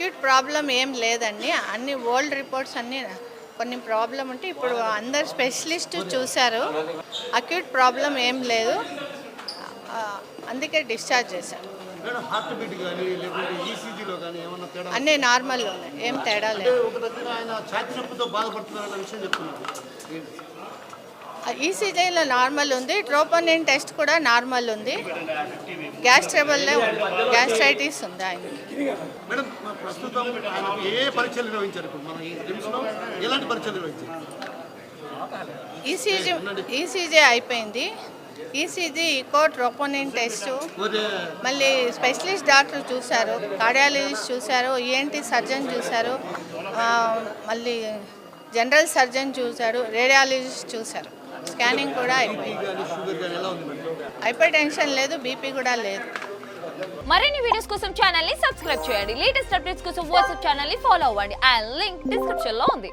Acute problem ఏం లేదండి. అన్ని ఓల్డ్ రిపోర్ట్స్ అన్నీ కొన్ని ప్రాబ్లం ఉంటే ఇప్పుడు అందరు స్పెషలిస్ట్ చూశారు. అక్యూట్ ప్రాబ్లం ఏం లేదు, అందుకే డిశ్చార్జ్ చేశారు. అన్నీ నార్మల్లో ఉన్నాయి, ఏం తేడా లేదు. ఈసీజీలో నార్మల్ ఉంది, ట్రోపోనిన్ టెస్ట్ కూడా నార్మల్ ఉంది. గ్యాస్ ట్రబుల్లో గ్యాస్ట్రైటిస్ ఉంది ఆయనకి. ఈసీజీ అయిపోయింది. ఈసీజీ, ఈకో, ట్రోపోనిన్ టెస్టు, మళ్ళీ స్పెషలిస్ట్ డాక్టర్ చూశారు, కార్డియాలజిస్ట్ చూశారు, ఈఎన్టీ సర్జన్ చూశారు, మళ్ళీ జనరల్ సర్జన్ చూశారు, రేడియాలజిస్ట్ చూశారు. స్కానింగ్ కూడా అయిపోయింది. హైపర్ టెన్షన్ లేదు, బీపీ కూడా లేదు. మరిన్ని వీడియోస్ కోసం ఛానల్ ని సబ్స్క్రైబ్ చేయండి. లేటెస్ట్ అప్డేట్స్ కోసం వాట్సాప్ ఛానల్ ని ఫాలో అవ్వండి. ఆ లింక్ డిస్క్రిప్షన్ లో ఉంది.